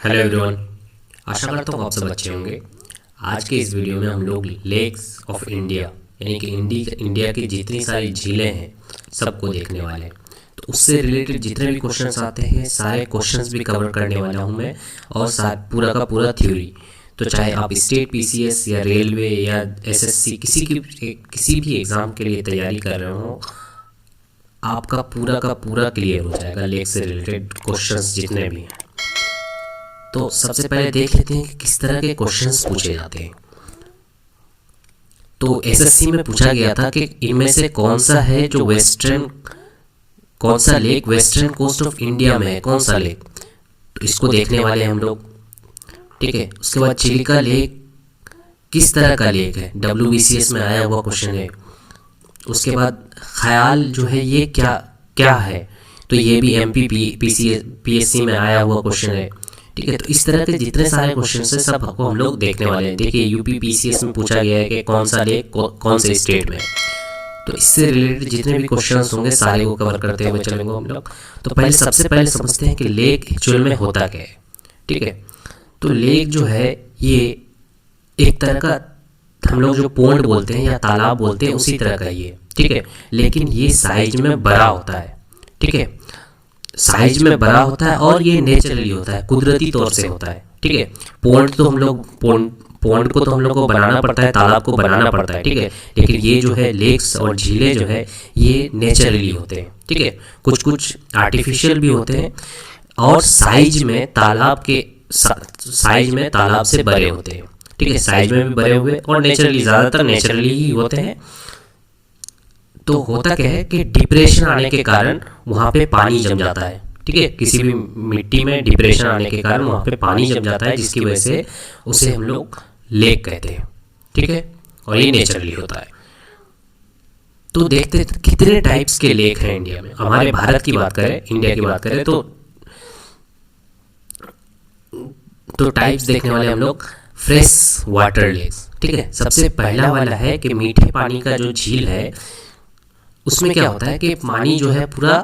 Hello everyone. आशा करता हूँ आप सब अच्छे होंगे। आज के इस वीडियो में हम लोग लेक्स ऑफ इंडिया यानी कि इंडिया की जितनी सारी झीलें हैं सबको देखने वाले हैं। तो उससे रिलेटेड जितने भी क्वेश्चंस आते हैं सारे क्वेश्चंस भी कवर करने वाला हूँ मैं, और पूरा का पूरा थ्योरी। तो चाहे आप स्टेट पीसीएस या रेलवे या एसएससी किसी भी एग्ज़ाम के लिए तैयारी कर रहे हो, आपका पूरा का पूरा क्लियर हो जाएगा लेक से रिलेटेड क्वेश्चंस जितने भी हैं। तो सबसे पहले देख लेते हैं कि किस तरह के क्वेश्चंस पूछे जाते हैं। तो एसएससी में पूछा गया था कि इनमें से कौन सा है जो कौन सा lake western coast of India में है, कौन सा लेक। तो इसको देखने वाले हैं हम लोग, ठीक है। उसके बाद चिलिका लेक किस तरह का लेक है, WBCS में आया हुआ क्वेश्चन है। उसके बाद ख्याल जो है ये क्या क्या है, तो ये भी MP PSC में आया हुआ क्वेश्चन है, ठीक है। तो इस तरह के जितने सारे क्वेश्चन हैं सब आपको हम लोग देखने वाले हैं। देखिए UP PCS में पूछा गया है कि कौन सा लेक कौन से स्टेट में है। तो इससे रिलेटेड जितने भी क्वेश्चंस होंगे सारे को कवर करते हुए चलेंगे हम लोग। तो सबसे पहले समझते हैं कि लेक एक्चुअल में होता क्या है, ठीक है। तो लेक जो है ये एक तरह का हम लोग जो पोंड बोलते हैं या तालाब बोलते हैं उसी तरह का ये, ठीक है। लेकिन ये साइज में बड़ा होता है, ठीक है। साइज में बड़ा होता है और ये नेचुरली होता है, कुदरती तौर से होता है, ठीक है। पोंड को तो हम लोग को बनाना पड़ता है, तालाब को बनाना पड़ता है, ठीक है। लेकिन ये जो है लेक्स और झीलें जो है ये नेचुरली होते हैं, ठीक है। कुछ कुछ आर्टिफिशियल भी होते हैं और साइज में तालाब से बड़े होते हैं, ठीक है। साइज में भी बड़े हुए और नेचुरली ज़्यादातर नेचुरली ही होते हैं। तो होता क्या है कि डिप्रेशन आने के कारण वहाँ पे पानी जम जाता है, ठीक है। किसी भी मिट्टी में डिप्रेशन आने के कारण वहाँ पे पानी जम जाता है, जिसकी वजह से उसे हम लोग लेक कहते हैं, ठीक है। और ये नेचुरली होता है। तो देखते हैं कितने टाइप्स के लेक हैं इंडिया में। हमारे भारत की बात करें, इंडिया की बात करें तो टाइप्स देखने वाले हम लोग फ्रेश वाटर लेक्स, ठीक है। सबसे पहला वाला है कि मीठे पानी का जो झील है उसमें क्या होता है कि पानी जो है पूरा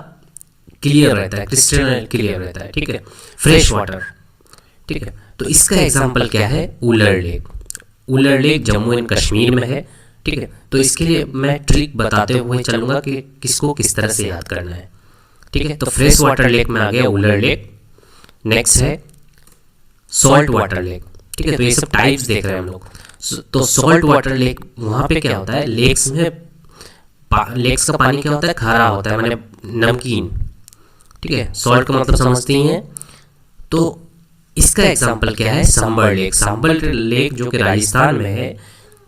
क्लियर रहता है, क्रिस्टल क्लियर रहता है, ठीक है। फ्रेश वाटर, ठीक है। तो इसका एग्जांपल क्या है, उलर lake. Wular lake Jammu and Kashmir में है, ठीक है। तो इसके लिए मैं ट्रिक बताते हुए चलूँगा कि किसको किस तरह से याद करना है, ठीक है। तो फ्रेश वाटर लेक में आ गया उलर लेक। नेक्स्ट है सॉल्ट वाटर लेक, ठीक है। तो ये सब टाइप्स देख रहे हैं हम लोग। तो सॉल्ट वाटर लेक वहाँ पे क्या होता है, लेक्स का पानी क्या होता है, खारा होता है, माने नमकीन, ठीक है। सॉल्ट का मतलब समझते ही हैं। तो इसका एग्जांपल क्या है, सांबर लेक। सांबर लेक जो कि राजस्थान में है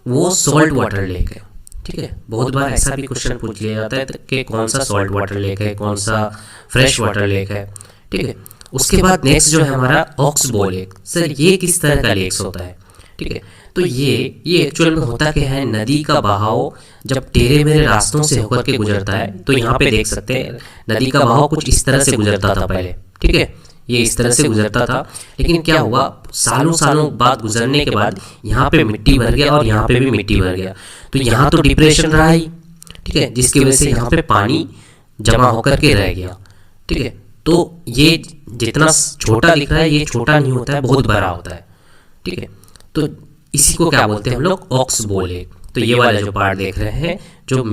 वो सॉल्ट वाटर लेक है, ठीक है। बहुत बार ऐसा भी क्वेश्चन पूछ लिया जाता है कि कौन सा सॉल्ट वाटर लेक है, कौन सा फ्रेश वाटर लेक है, ठीक है। उसके बाद नेक्स्ट जो है हमारा ऑक्सबो लेक। सर ये किस तरह का लेक्स होता है, ठीक है। तो ये एक्चुअल में होता क्या है, नदी का बहाव जब टेढ़े मेढ़े रास्तों से होकर के गुजरता है। तो यहाँ पे देख सकते हैं नदी का बहाव कुछ इस तरह से गुजरता था पहले, ठीक है। ये इस तरह से गुजरता था, लेकिन क्या हुआ, सालों सालों बाद गुजरने के बाद यहाँ पे मिट्टी भर गया और यहाँ पे भी मिट्टी भर गया। तो यहाँ तो डिप्रेशन रहा ही, ठीक है, जिसकी वजह से यहाँ पे पानी जमा होकर के रह गया, ठीक है। तो ये जितना छोटा दिख रहा है ये छोटा नहीं होता है, बहुत बड़ा होता है, ठीक है। तो इसी को क्या बोलते हैं हम लोग, ऑक्सबो लेक। तो ये वाला जो पार्ट देख रहे हैं जो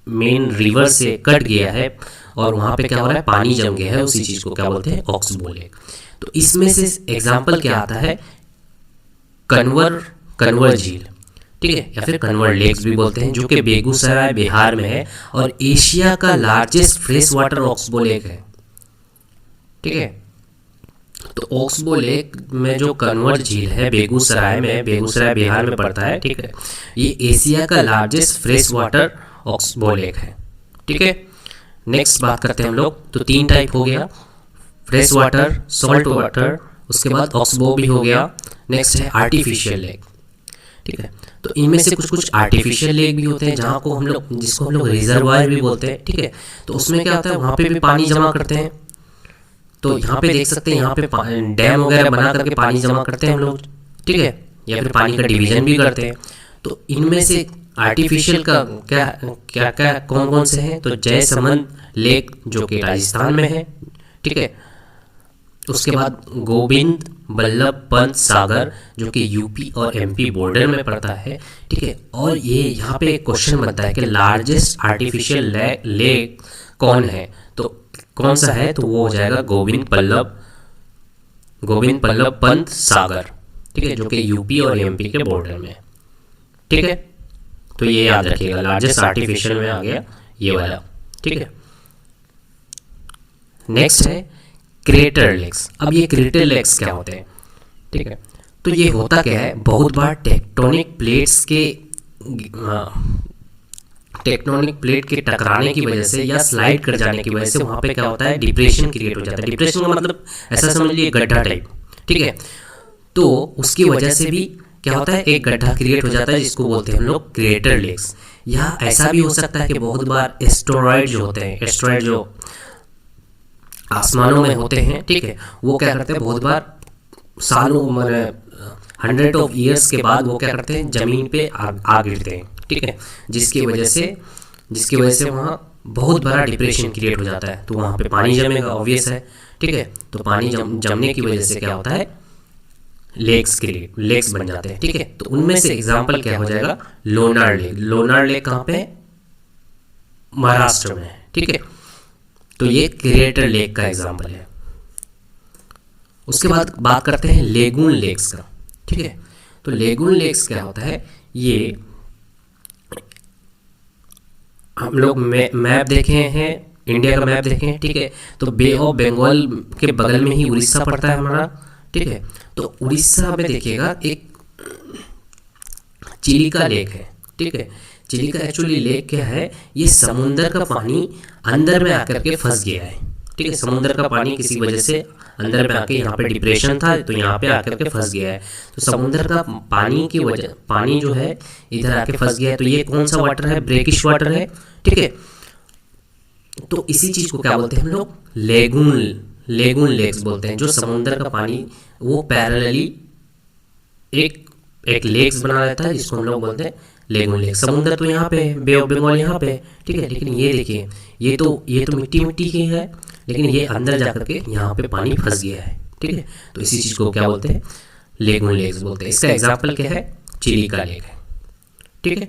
मेन रिवर से कट गया है और वहाँ पे क्या हो रहा है, पानी जम गया है, उसी चीज़ को क्या बोलते हैं, ऑक्सबो लेक। तो इसमें से एग्जाम्पल क्या आता है, कन्वर झील, ठीक है, या फिर कन्वर लेक्स भी बोलते हैं, जो कि बेगूसराय बिहार में है और एशिया का largest fresh water oxbow lake है, ठीक है। तो ऑक्सबो लेक में जो कन्वर झील है बेगूसराय बिहार में पड़ता है, ठीक है। ये एशिया का largest fresh water oxbow lake है, ठीक है। नेक्स्ट बात करते हैं हम लोग। तो 3 टाइप हो गया, फ्रेश वाटर, सॉल्ट वाटर, उसके बाद ऑक्सबो भी हो गया। नेक्स्ट है आर्टिफिशियल लेक, ठीक है। तो इनमें से कुछ आर्टिफिशियल लेक भी होते हैं जिसको हम लोग रिजर्वायर भी बोलते हैं, ठीक है। तो उसमें क्या होता है, वहाँ पे भी पानी जमा करते हैं। तो यहाँ पे देख सकते हैं, यहाँ पे डैम वगैरह बना करके पानी जमा करते हैं हम लोग, ठीक है, या फिर पानी का डिवीजन भी करते हैं। तो इनमें से आर्टिफिशियल का क्या कौन कौन से हैं, तो जयसमंद लेक जो कि राजस्थान में है, ठीक है। उसके बाद गोविंद बल्लभ पंत सागर जो कि यूपी और एमपी बॉर्डर में पड़ता है, ठीक है। और ये यहाँ पे एक क्वेश्चन बनता है कि लार्जेस्ट आर्टिफिशियल लेक कौन है, तो कौन सा है, तो वो हो जाएगा गोविंद बल्लभ पंत सागर, ठीक है, जो कि यूपी और एमपी के बॉर्डर में, ठीक है। तो ये याद रखिएगा, लार्जेस्ट आर्टिफिशियल में आ गया ये वाला, ठीक है। नेक्स्ट है क्रेटर लेक्स। अब ये क्रेटर लेक्स क्या होते हैं, ठीक है। तो ये होता क्या है, बहुत बार टेक्टोनिक प्लेट के टकराने की वजह से या स्लाइड कर जाने की वजह से वहाँ पे क्या होता है, डिप्रेशन क्रिएट हो जाता है। डिप्रेशन का मतलब ऐसा समझ लीजिए गड्ढा टाइप, ठीक है। तो उसकी वजह से भी क्या होता है, एक गड्ढा क्रिएट हो जाता है जिसको बोलते हैं हम लोग क्रेटर लेक्स। या ऐसा भी हो सकता है कि बहुत बार एस्टेरॉयड जो होते हैं, एस्टेरॉयड जो आसमानों में होते हैं, ठीक है, वो क्या करते हैं, बहुत बार सालों मैंने 100 ऑफ ईयर्स के बाद वो क्या करते हैं, जमीन पे आ गिरते हैं, ठीक है। जिसकी वजह से वहाँ बहुत बड़ा डिप्रेशन क्रिएट हो जाता है। तो वहाँ पे पानी जमेगा, ऑब्वियस है, ठीक है। तो पानी जमने की वजह से क्या होता है, लेक्स बन जाते हैं, ठीक है। तो उनमें से एग्जाम्पल क्या हो जाएगा, लोनार लेक। लोनार लेक कहाँ पे, महाराष्ट्र में है, ठीक है। तो ये क्रिएटर लेक का एग्जाम्पल है। उसके बाद बात करते हैं लेगून लेक्स का, ठीक है। तो लेगून लेक्स क्या होता है, ये हम लोग मैप देखे हैं, इंडिया का मैप देखे हैं, ठीक है। तो बे ऑफ बंगाल के बगल में ही उड़ीसा पड़ता है हमारा, ठीक है। तो उड़ीसा में देखिएगा एक चिलिका लेक है, ठीक है। चिलिका एक्चुअली लेक क्या है, ये समुंदर का पानी अंदर में आकर के फंस गया है, ठीक है। समुंदर का पानी किसी वजह से अंदर में आके, यहाँ पे डिप्रेशन था तो यहाँ पे आकर के फंस गया है। तो समुंदर का पानी की वजह, पानी जो है इधर आके फंस गया है। तो ये कौन सा वाटर है, ब्रेकिश वाटर है, ठीक है। तो इसी चीज को क्या बोलते हैं हम लोग, लेगून लेक्स बोलते हैं। जो समुंदर का पानी वो पैरेलली एक लेक्स बना रहता है, जिसको हम लोग बोलते हैं लेगून लेक। समुंदर तो यहाँ पे, बे ऑफ बंगाल यहाँ पे, ठीक है। लेकिन ये देखिए, ये तो मिट्टी की है, लेकिन ये अंदर जाकर के यहाँ पे पानी फंस गया है, ठीक है। तो इसी चीज को क्या बोलते हैं, लेगून लेक्स बोलते हैं। इसका एग्जाम्पल क्या है, चिलिका लेक है, ठीक है।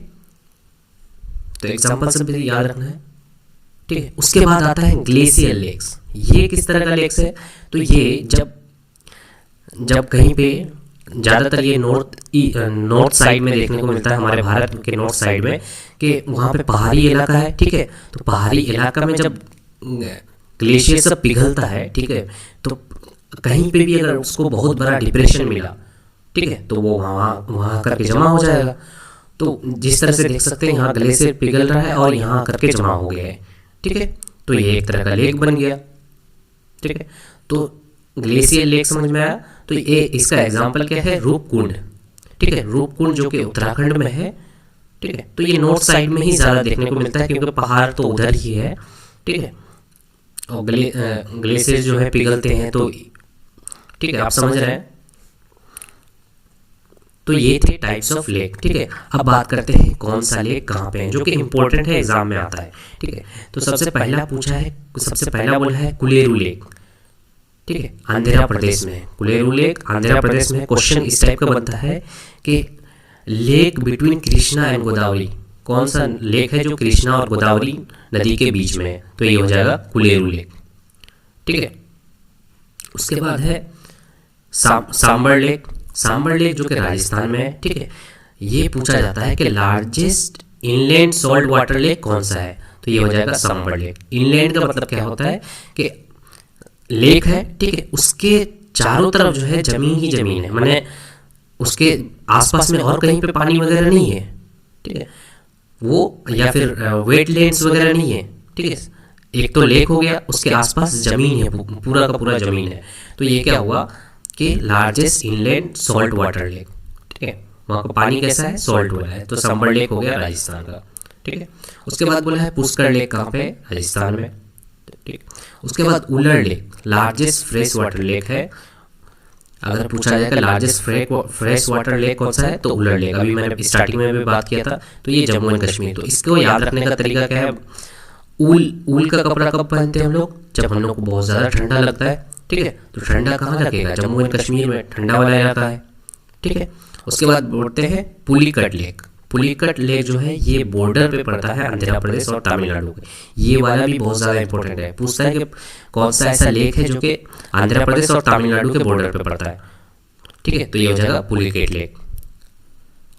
तो एग्जाम्पल सब याद रखना है, ठीक है। उसके बाद आता है ग्लेशियर लेक्स। ये किस तरह का लेक्स है, तो ये जब कहीं पे ज़्यादातर ये नॉर्थ साइड में देखने को मिलता है, हमारे भारत के नॉर्थ साइड में, कि वहाँ पे पहाड़ी इलाका है, ठीक है। तो पहाड़ी इलाका में जब ग्लेशियर सब पिघलता है, ठीक है, तो कहीं पे भी अगर उसको बहुत बड़ा डिप्रेशन मिला, ठीक है, तो वो वहाँ करके जमा हो जाएगा। तो जिस तरह से देख सकते हैं, यहाँ ग्लेशियर पिघल रहा है और यहाँ करके जमा हो गया है, ठीक है। तो ये एक तरह का लेक बन गया, ठीक है। तो ग्लेशियर लेक समझ में आया। तो ये इसका एग्जाम्पल क्या है, रूपकुंड, ठीक है। रूपकुंड जो कि उत्तराखंड में है, ठीक है। तो ये नॉर्थ साइड में ही ज़्यादा देखने को मिलता है, क्योंकि पहाड़ तो उधर ही है, ठीक है। और ग्लेशियर जो है पिघलते हैं, तो ठीक है, आप समझ रहे हैं। तो ये थे टाइप्स ऑफ लेक, ठीक है। अब बात करते हैं कौन सा लेक कहाँ पे है, जो कि इंपॉर्टेंट है, एग्जाम में आता है, ठीक है। तो सबसे पहला बोला है कुलेरू लेक, ठीक है, आंध्र प्रदेश में है। कुलेरू लेक आंध्र प्रदेश में है। क्वेश्चन इस टाइप का बनता है कि lake between Krishna and Godavari, कौन सा लेक है जो कृष्णा और गोदावरी नदी के बीच में है, तो ये हो जाएगा कुलेरू लेक, ठीक है। उसके बाद है सांबर लेक जो कि राजस्थान में है, ठीक है। ये पूछा जाता है कि largest inland salt water lake कौन सा है, तो ये हो जाएगा सांबर लेक। इनलैंड का मतलब क्या होता है कि लेक है, ठीक है, उसके चारों तरफ जो है जमीन ही जमीन है, माने उसके आसपास में और कहीं पे पानी वगैरह नहीं है, ठीक है, वो या फिर वेटलैंड्स वगैरह नहीं है, ठीक है। एक तो लेक हो गया, उसके आसपास जमीन है, पूरा का पूरा जमीन है। तो ये क्या हुआ कि largest inland salt water lake, ठीक है। वहाँ का पानी कैसा है, सॉल्ट वाला है। तो सांबर लेक हो गया राजस्थान का, ठीक है। उसके बाद बोला है पुष्कर लेक कहाँ पे, राजस्थान में, ठीक। उसके बाद Wular lake largest fresh water lake है। अगर पूछा जाएगा लार्जेस्ट फ्रेश वाटर लेक कौन सा है, तो उलर लेक। अभी मैंने स्टार्टिंग में भी बात किया था, तो ये जम्मू एंड कश्मीर। तो इसको याद रखने का तरीका क्या है, ऊल का कपड़ा कब पहनते हैं हम लोग, जब हम लोग को बहुत ज़्यादा ठंडा लगता है, ठीक है। तो ठंडा कहाँ लगेगा, जम्मू एंड कश्मीर में ठंडा वाला इलाका है, ठीक है। उसके बाद बोलते हैं पुलिकट लेक। पुलिकट लेक जो है ये बॉर्डर पे पड़ता है आंध्र प्रदेश और तमिलनाडु के। ये वाला भी बहुत ज़्यादा इंपॉर्टेंट है, पूछता है कि कौन सा ऐसा लेक है जो कि आंध्र प्रदेश और तमिलनाडु के बॉर्डर पे पड़ता है, ठीक है। तो ये हो जाएगा पुलिकट लेक।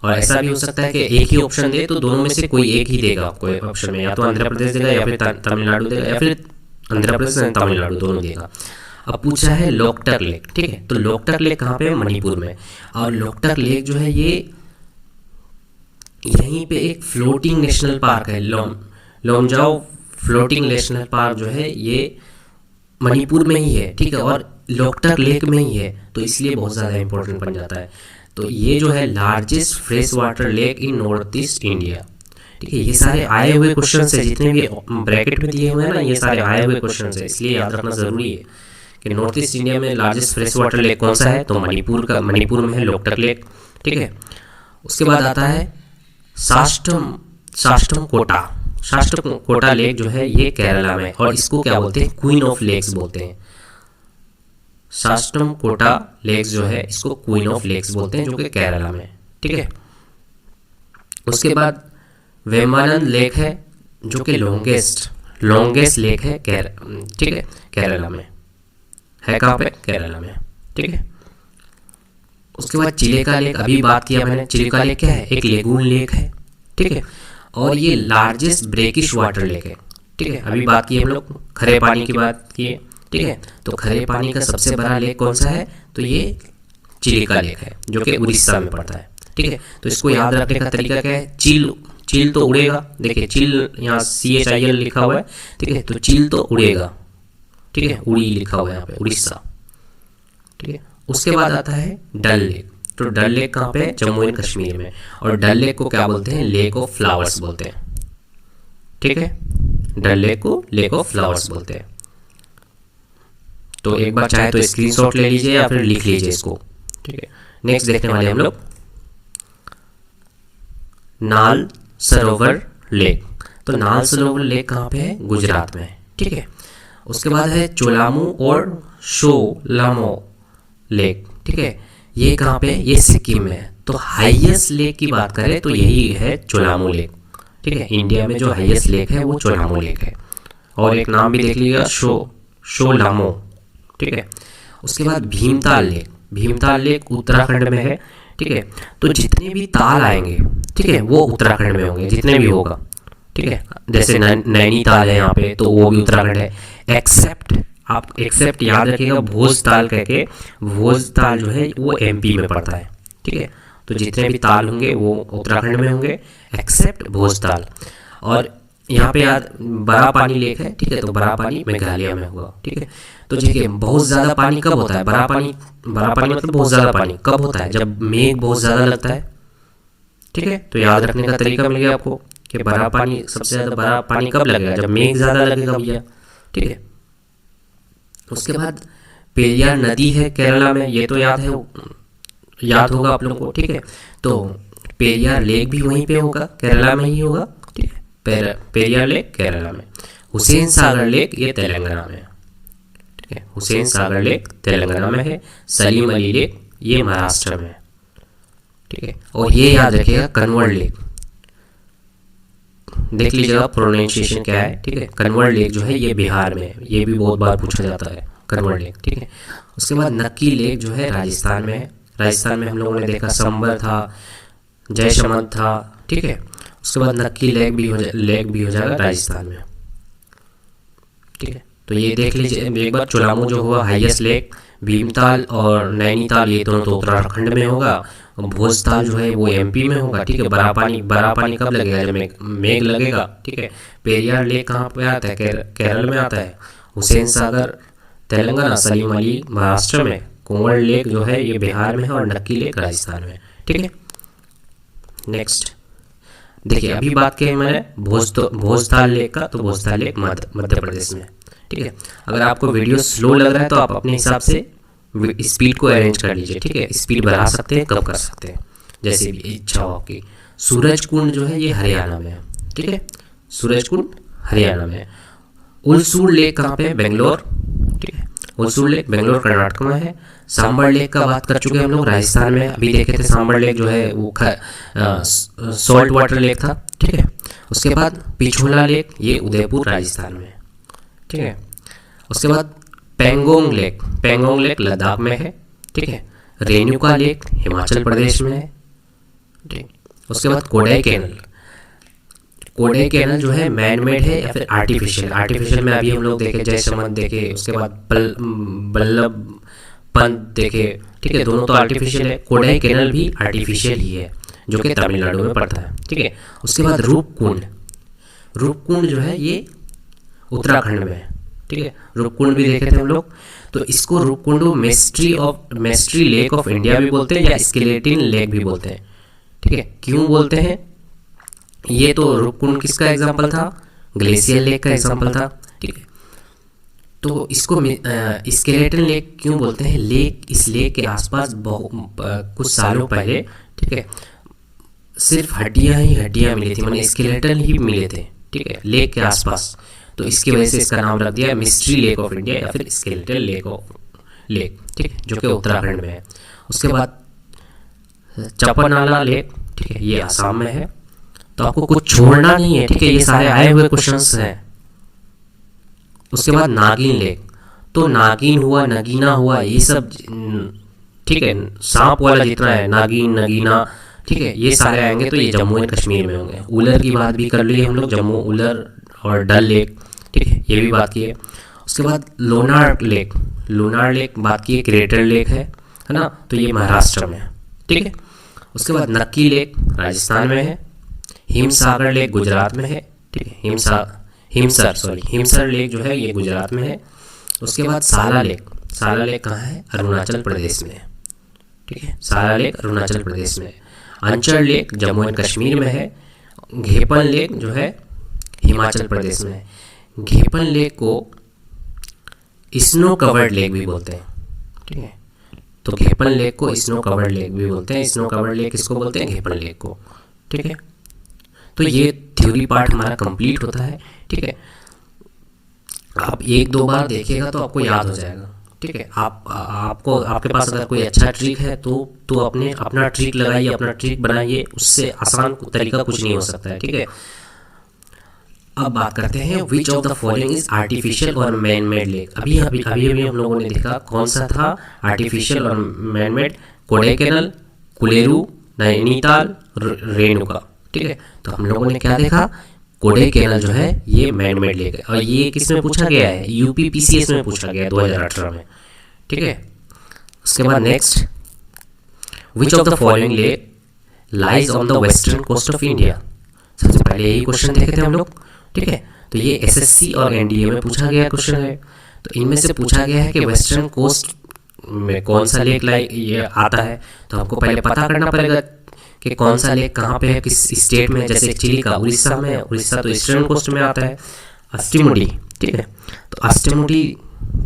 और ऐसा भी हो सकता है कि एक ही ऑप्शन दे तो दोनों में से कोई एक ही देगा आपको ऑप्शन में, या तो आंध्र प्रदेश देगा या फिर तमिलनाडु देगा, या फिर आंध्र प्रदेश और तमिलनाडु दोनों देगा। अब पूछा है लोकटक लेक, ठीक है। तो लोकटक लेक कहाँ पे है, मणिपुर में। और लोकटक लेक जो है ये यहीं पे एक फ्लोटिंग नेशनल पार्क है, लोमजाओ फ्लोटिंग नेशनल पार्क जो है ये मणिपुर में ही है, ठीक है। और लोकटक लेक में ही है, तो इसलिए बहुत ज़्यादा इंपॉर्टेंट बन जाता है। तो ये जो है largest fresh water lake in north east India, ठीक है। ये सारे आए हुए क्वेश्चन है, जितने भी ब्रैकेट में दिए हुए हैं ना, ये सारे आए हुए क्वेश्चन है, इसलिए याद रखना जरूरी है कि नॉर्थ ईस्ट इंडिया में लार्जेस्ट फ्रेश वाटर लेक कौन सा है, तो मणिपुर में है लोकटक लेक, ठीक है। उसके बाद आता है साष्टम कोटा लेक जो है ये केरला में, और इसको क्या बोलते हैं, क्वीन ऑफ लेक्स बोलते हैं। साष्टम कोटा लेक्स जो है इसको क्वीन ऑफ लेक्स बोलते हैं, जो कि केरला में, ठीक है। उसके बाद वेम्बानाड लेक है जो कि लॉन्गेस्ट लेक है ठीक है, केरला में है। कहाँ पे, केरला में, ठीक है। उसके बाद चिलिका लेक, अभी बात किया मैंने, चिलिका लेक क्या है, एक लेगून लेक है, ठीक है। और ये लार्जेस्ट ब्रेकिश वाटर लेक है, ठीक है। अभी बात की हम लोग खरे पानी की बात की, ठीक है। तो खरे पानी का सबसे बड़ा लेक कौन सा है, तो ये चिलिका लेक है जो कि उड़ीसा में पड़ता है, ठीक है। तो इसको याद रखने का तरीका क्या है, चील तो उड़ेगा, देखिए चील यहाँ CHIL लिखा हुआ है, ठीक है। तो चील तो उड़ेगा, ठीक है, उड़ी लिखा हुआ है यहाँ पे, उड़ीसा, ठीक है। उसके बाद आता है डल लेक। तो डल लेक कहाँ पे है, जम्मू एंड कश्मीर में। और डल लेक को क्या बोलते हैं, लेक ऑफ फ्लावर्स बोलते हैं, ठीक है। डल लेक को लेक ऑफ फ्लावर्स बोलते हैं। तो एक बार चाहे तो स्क्रीनशॉट ले लीजिए या फिर लिख लीजिए इसको, ठीक है। नेक्स्ट देखने वाले हम लोग नाल सरोवर लेक। तो नाल सरोवर लेक कहाँ पे है, गुजरात में, ठीक है। उसके बाद है चोलामू और शोलामो लेक, ठीक है। ये कहाँ पे, ये सिक्किम में है। तो हाईएस्ट लेक की बात करें तो यही है चोलामू लेक, ठीक है। इंडिया में जो हाईएस्ट लेक है वो चोलामू लेक है। और एक नाम भी देख लीजिएगा, शोलामो, ठीक है। उसके बाद भीमताल लेक उत्तराखंड में है, ठीक है। तो जितने भी ताल आएंगे, ठीक है, वो उत्तराखंड में होंगे, जितने भी होगा, ठीक है। जैसे नैनीताल है यहाँ पे, तो वो भी उत्तराखंड है। एक्सेप्ट याद रखिएगा भोजताल करके, भोजताल जो है वो MP में पड़ता है, ठीक है। तो जितने भी ताल होंगे वो उत्तराखंड में होंगे एक्सेप्ट भोजताल। और यहाँ पे याद बड़ा पानी लेक है, ठीक है। तो बड़ा पानी मेघालय में होगा, ठीक है। तो देखिए बहुत ज़्यादा पानी कब होता है, बड़ा पानी मतलब बहुत ज़्यादा पानी कब होता है, जब मेघ बहुत ज़्यादा लगता है, ठीक है। तो याद रखने का तरीका मिल गया आपको कि बड़ा पानी, सबसे ज़्यादा बड़ा पानी कब लगेगा, जब मेघ ज़्यादा लगेगा भैया, ठीक है। उसके बाद पेरियार नदी है केरला में, ये तो याद होगा आप लोगों को, ठीक है। तो पेरियार लेक भी वहीं पे होगा, केरला में ही होगा, ठीक है। पेरियार लेक केरला में। हुसैन सागर लेक ये तेलंगाना में, ठीक है। हुसैन सागर लेक तेलंगाना में है। सलीम अली लेक ये महाराष्ट्र में, ठीक है। और ये याद रखिएगा कन्वर लेक, देख लीजिएगा प्रोनाउंसिएशन क्या है, ठीक है। कन्वर लेक जो है ये बिहार में है, ये भी बहुत बार पूछा जाता है, कन्वर लेक, ठीक है। उसके बाद नक्की लेक जो है राजस्थान में है। राजस्थान में हम लोगों ने देखा संबर था, जयसमंद था, ठीक है। उसके बाद नक्की लेक भी हो जाएगा राजस्थान में, ठीक है। तो ये देख लीजिए एक बार, चोलामू जो हुआ हाईएस्ट लेक, भीमताल और नैनीताल ये दोनों तो उत्तराखंड में होगा, और भोजताल जो है वो MP में होगा, ठीक है। बड़ा पानी कब लगेगा, जब मेघ लगेगा, ठीक है। पेरियार लेक कहाँ पे आता है, केरल में आता है। हुसैन सागर तेलंगाना, सलीम अली महाराष्ट्र में, कुंवर लेक जो है ये बिहार में है, और नक्की लेक राजस्थान में, ठीक है। नेक्स्ट देखिए, अभी बात की मैंने भोजताल लेक का, तो भोजताल लेक मध्य प्रदेश में, ठीक है। अगर आपको वीडियो स्लो लग रहा है तो आप अपने हिसाब से स्पीड को अरेंज कर लीजिए, ठीक है। स्पीड बढ़ा सकते हैं, कम कर सकते हैं, जैसे भी इच्छा हो आपकी। सूरज कुंड जो है ये हरियाणा में है, ठीक है। सूरज कुंड हरियाणा में है। उलसूर लेक कहाँ पे है, बेंगलोर, ठीक है। होसुर लेक बेंगलोर कर्नाटक में है। सांबर लेक का बात कर चुके हैं हम लोग, राजस्थान में अभी देखे थे। सांबर लेक जो है वो सॉल्ट वाटर लेक था, ठीक है। उसके बाद पिछोला लेक, ये उदयपुर राजस्थान में, ठीक है। उसके बाद पेंगोंग लेक लद्दाख में है, ठीक है। रेणुका लेक हिमाचल प्रदेश में है, ठीक। उसके बाद कोडाई कैनल जो है मैन मेड है या फिर आर्टिफिशियल में अभी हम लोग देखे जयसमंद देखे, उसके बाद बल्लभ पंत देखे, ठीक है। दोनों तो आर्टिफिशियल है, कोडाई कैनल भी आर्टिफिशियल ही है जो कि तमिलनाडु में पड़ता है, ठीक है। उसके बाद रूपकुंड जो है ये उत्तराखंड में है, ठीक है। रूपकुंड भी देखे थे हम लोग। तो इसको रूपकुंड मेस्ट्री लेक ऑफ इंडिया भी बोलते हैं या स्केलेटन लेक भी बोलते हैं, ठीक है। क्यों बोलते हैं? ये तो रूपकुंड किसका एग्जाम्पल था? ग्लेशियर लेक का एग्जाम्पल था, ठीक है। तो इसको स्केलेटन लेक क्यों बोलते हैं? इस लेक के आसपास कुछ सालों पहले, ठीक है, सिर्फ हड्डियां मिली थी, माने स्केलेटन ही मिले थे, ठीक है, लेक के आसपास। तो इसकी वजह से इसका नाम रख दिया मिस्ट्री लेक ऑफ इंडिया या फिर स्केलेटन लेक, ठीक है, जो कि उत्तराखंड में है। उसके बाद चपनाला लेक, ठीक है, ये आसाम में है। तो आपको कुछ छोड़ना नहीं है, ठीक है, ये सारे आए हुए क्वेश्चंस हैं। उसके बाद नागिन लेक, तो नागिन हुआ, नगीना हुआ, ये सब, ठीक है, सांप वाला जितना है, नागिन नगीना, ठीक है, ये सारे आएंगे तो ये जम्मू एंड कश्मीर में होंगे। उलर की बात भी कर ली हम लोग, जम्मू उलर और डल लेक, ठीक है, ये भी बात की है। उसके बाद लोनार लेक बात की है, क्रेटर लेक है ना, तो ये महाराष्ट्र में है, ठीक है। उसके बाद नक्की लेक राजस्थान में है। हिमसागर लेक गुजरात में है, ठीक है। हिमसर लेक जो है ये गुजरात में है। उसके बाद साला लेक कहाँ है? अरुणाचल प्रदेश में है, ठीक है। साला लेक अरुणाचल प्रदेश में है। Anchor lake Jammu and Kashmir में है। घेपन लेक जो है हिमाचल प्रदेश में है। घेपन लेक को स्नो कवर्ड लेक भी बोलते हैं, ठीक है। तो घेपन लेक को स्नो कवर्ड लेक भी बोलते हैं। स्नो कवर्ड लेक किसको बोलते हैं? घेपन लेक को, ठीक है। तो ये थ्योरी पार्ट हमारा कंप्लीट होता है, ठीक है। आप 1-2 बार देखिएगा तो आपको याद हो जाएगा, ठीक है। आपके पास अगर कोई अच्छा ट्रिक है तो अपना ट्रिक लगाइए, अपना ट्रिक बनाइए, उससे आसान तरीका कुछ नहीं हो सकता है, ठीक है। अब बात करते हैं विच of the following is artificial और मैन मेड लेक। अभी हम लोगों ने देखा कौन सा था आर्टिफिशियल और मैन मेड, कोडाईकनाल, कुलेरू, नैनीताल, रेणुका, ठीक है। तो हम लोगों ने क्या देखा? कोडाईकनाल जो है ये मैन मेड लेक है, और ये किस में पूछा गया है? यूपीपीसीएस में पूछा गया है 2018 में, ठीक है। उसके बाद next, which of the following lake lies on the western coast of India. सबसे पहले यही क्वेश्चन देखे थे हम लोग, ठीक है। तो ये एसएससी और एनडीए में पूछा गया क्वेश्चन है। तो इनमें से पूछा गया है कि वेस्टर्न कोस्ट में कौन सा लेक ये आता है। तो हमको पहले पता करना पड़ेगा कि कौन सा लेक कहाँ पे है, किस स्टेट में। जैसे चिलिका उड़ीसा में है, उड़ीसा तो ईस्टर्न कोस्ट में आता है। अस्टिमुडी, ठीक है, तो अस्टिमुडी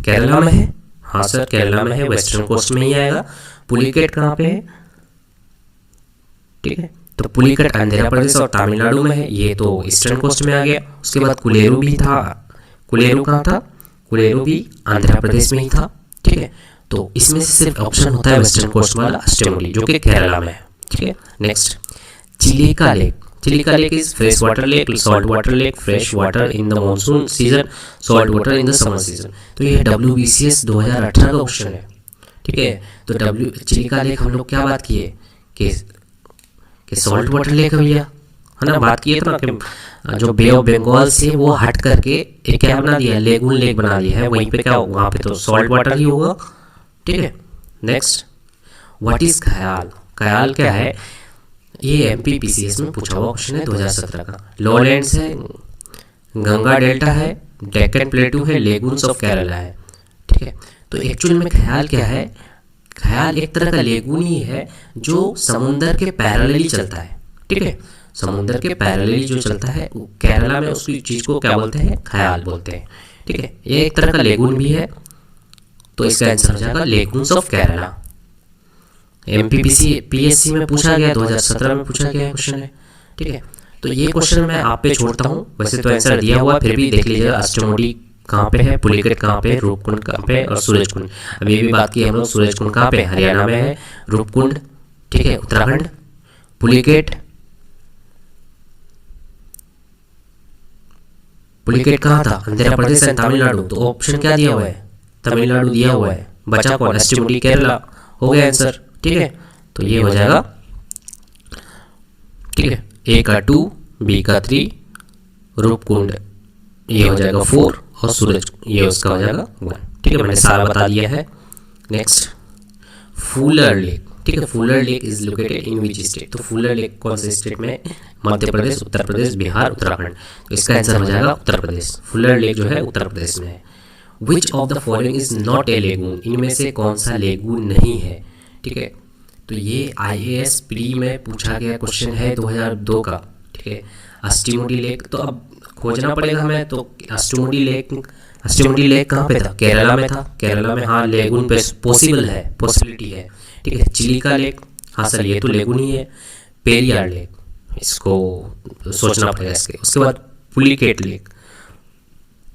केरला में है। हाँ सर, केरला में है, वेस्टर्न कोस्ट में ही आएगा। पुलिकेट कहाँ पे है? ठीक है, तो पुलिकेट आंध्र प्रदेश और तमिलनाडु में है, ये तो ईस्टर्न कोस्ट में आ गया। उसके बाद कुलेरू भी था, कुलेरू कहाँ था? कुलेरू भी आंध्र प्रदेश में ही था, ठीक है। तो इसमें से सिर्फ ऑप्शन होता है वेस्टर्न कोस्ट वाला अस्टिमुडी, जो कि केरला में है, ठीक है। Next, Chilika lake is fresh water lake, salt water lake, fresh water in the monsoon season, salt water in the summer season. तो ये WBCS 2018 का क्वेश्चन है, ठीक है। तो चिलिका लेक हम लोग क्या बात किए कि सॉल्ट वाटर लेक है भैया, है ना। बात किए तो ना कि जो बे ऑफ बंगाल से वो हट करके एक क्या बना दिया, लेगून लेक बना दिया है। वहीं पे क्या होगा? वहाँ पे तो सॉल्ट वाटर ही होगा, ठीक है। नेक्स्ट, व्हाट इज ख्याल क्या है? ये MPPCS में पूछा हुआ क्वेश्चन है 2017 का। लॉलैंड्स है, गंगा डेल्टा है, डेक्कन प्लेटू है, लेगून्स ऑफ केरला है, ठीक है। तो एक्चुअल में ख्याल क्या है? ख्याल एक तरह का लेगून ही है जो समुंदर के पैरेलली चलता है, ठीक है। समुंदर के पैरेलली जो चलता है, केरला में उसकी चीज़ को क्या बोलते हैं? ख्याल बोलते हैं, ठीक है। ये एक तरह का लेगून भी है, तो इसका आंसर हो जाएगा लेगून्स ऑफ केरला। MPPSC में पूछा गया, 2017 में पूछा गया क्वेश्चन है, ठीक है। तो ये क्वेश्चन मैं आप पे छोड़ता हूँ, वैसे तो आंसर दिया हुआ, फिर भी देख लीजिएगा। अस्टिमुडी कहाँ पे है, पुलिकेट कहाँ पे है, रूपकुंड कहाँ पे है और सूरजकुंड। अभी भी बात की हम लोग, सूरजकुंड कहाँ पे, हरियाणा में है, रूपकुंड ठीक है उत्तराखंड, पुलिकेट कहाँ था, आंध्र प्रदेश एंड तमिलनाडु। तो ऑप्शन क्या दिया हुआ है, तमिलनाडु दिया हुआ है, बचा कौन, एसटीमुडी केरला, हो गया आंसर ठीक है। तो ये हो जाएगा ठीक है, ए का 2, बी का 3, रूपकुंड ये हो जाएगा 4 और सूरज ये उसका हो जाएगा 1 ठीक है। मैंने सारा बता दिया है। नेक्स्ट फूलर लेक ठीक है, Wular lake is located in which state. तो फूलर लेक कौन से स्टेट में, मध्य प्रदेश, उत्तर प्रदेश, बिहार, उत्तराखंड। तो इसका आंसर हो जाएगा उत्तर प्रदेश, फूलर लेक जो है उत्तर प्रदेश में है। Which of the following is not a lagoon, इनमें से कौन सा लेगून नहीं है ठीक है। तो ये IAS प्री में पूछा गया क्वेश्चन है 2002 का ठीक है। अष्टीमुडी लेक, तो अब खोजना पड़ेगा हमें, तो अष्टीमुडी लेक कहाँ पे था, केरला में था, केरला में हाँ लेगून पे पॉसिबल है, पॉसिबिलिटी है ठीक है। चिलिका लेक, हाँ सर ये तो लेगून ही है। पेरियार लेक, इसको सोचना पड़ेगा इसके। उसके बाद पुलिकेट लेक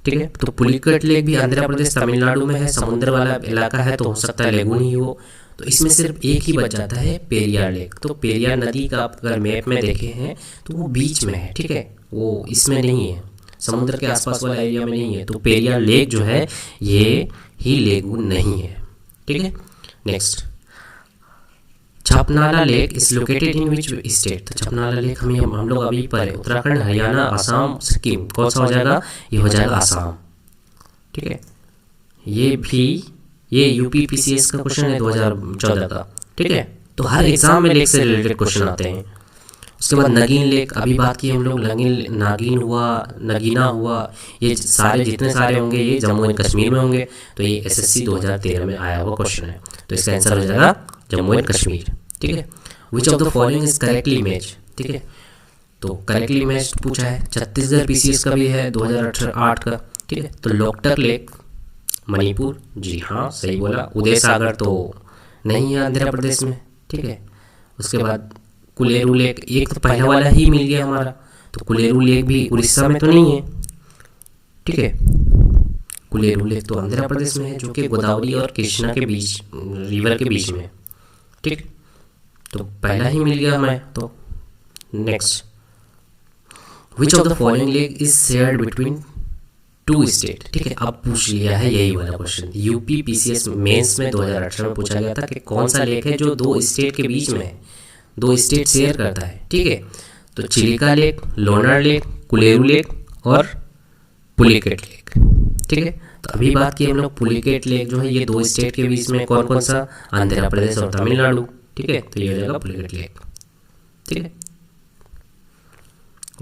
ठीक है, तो पुलिकेट लेक भी आंध्र प्रदेश तमिलनाडु में है, समुद्र वाला इलाका है, तो हो सकता है लेगून ही हो। तो इसमें सिर्फ एक ही बच जाता है, पेरियार लेक। तो पेरियार नदी का आप अगर मैप में देखे हैं तो वो बीच में है ठीक है, वो इसमें नहीं है, समुद्र के आसपास वाला एरिया में नहीं है। तो पेरियार लेक जो है ये ही लेगून नहीं है ठीक है। Next Chhapnala lake is located in which state. तो छपनाला लेक हम लोग अभी पर है, उत्तराखंड, हरियाणा, असम, सिक्किम। कौन सा हो जाएगा, ये हो जाएगा असम ठीक है। ये यूपी PCS का क्वेश्चन है 2014 का ठीक है। तो हर एग्जाम में लेक से रिलेटेड क्वेश्चन आते हैं। उसके बाद नगीन लेक, अभी बात की हम लोग, नागिन हुआ, नगीना हुआ, ये सारे जितने सारे होंगे ये जम्मू एंड कश्मीर में होंगे। तो ये SSC 2013 में आया हुआ क्वेश्चन है, तो इसका आंसर हो जाएगा जम्मू एंड कश्मीर ठीक है। Which of the following is correctly match ठीक है। तो करेक्टली मैच पूछा है, छत्तीसगढ़ PCS का भी है 2008 का ठीक है। तो लोकटर लेक मणिपुर, जी हाँ सही बोला। उदय सागर तो नहीं है आंध्र प्रदेश में ठीक है। उसके बाद कुलेरू लेक, एक तो पहला वाला ही मिल गया हमारा, तो कुलेरू लेक भी उड़ीसा में तो नहीं है ठीक है। कुलेरू लेक तो आंध्र प्रदेश में है, जो कि गोदावरी और कृष्णा के बीच, रिवर के बीच में ठीक। तो पहला ही मिल गया हमें। तो next which of the following lake is shared between 2 state ठीक है। अब पूछ लिया है यही वाला क्वेश्चन, यूपी PCS मेंस में 2018 में पूछा गया था कि कौन सा लेक है जो 2 स्टेट के बीच में है, 2 स्टेट शेयर करता है ठीक है। तो Chilika lake, Lonar lake, Kolleru lake और पुलिकेट लेक ठीक है। तो अभी बात की हम लोग पुलिकेट लेक जो है ये 2 स्टेट के बीच में, कौन कौन सा, आंध्र प्रदेश और तमिलनाडु ठीक है। तो ये हो जाएगा पुलिकेट लेक ठीक है।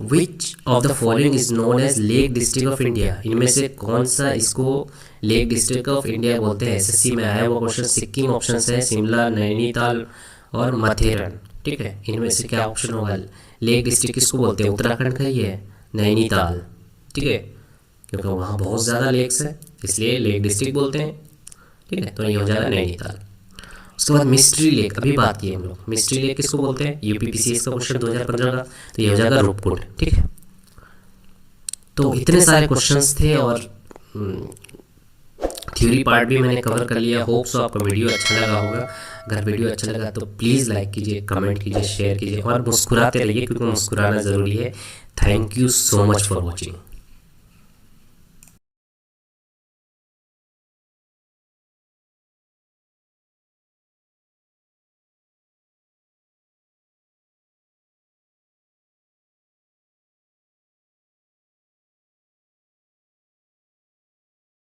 Which of the following is known as lake district of India, इनमें से कौन सा इसको लेक डिस्ट्रिक्ट ऑफ इंडिया बोलते हैं। SSC में आया वो क्वेश्चन। सिक्किम ऑप्शन है, शिमला, नैनीताल और माथेरन ठीक है। इनमें से क्या ऑप्शन होगा, लेक डिस्ट्रिक्ट किसको बोलते हैं, उत्तराखंड का ही है नैनीताल ठीक है, क्योंकि वहाँ बहुत ज़्यादा लेक्स है इसलिए लेक डिस्ट्रिक्ट बोलते हैं ठीक है। तो ये हो जाएगा नैनीताल। उसके बाद मिस्ट्री लेक, अभी बात की हम लोग, मिस्ट्री लेक किसको बोलते हैं, यूपी PCS का क्वेश्चन 2015 का। तो ये हो जाएगा रूपकुंड ठीक है। तो इतने सारे क्वेश्चंस थे और थ्योरी पार्ट भी मैंने कवर कर लिया। होप सो आपको वीडियो अच्छा लगा होगा। अगर वीडियो अच्छा लगा तो प्लीज़ लाइक कीजिए, कमेंट कीजिए, शेयर कीजिए और मुस्कुराते रहिए, क्योंकि मुस्कुराना ज़रूरी है। Thank you so much for watching.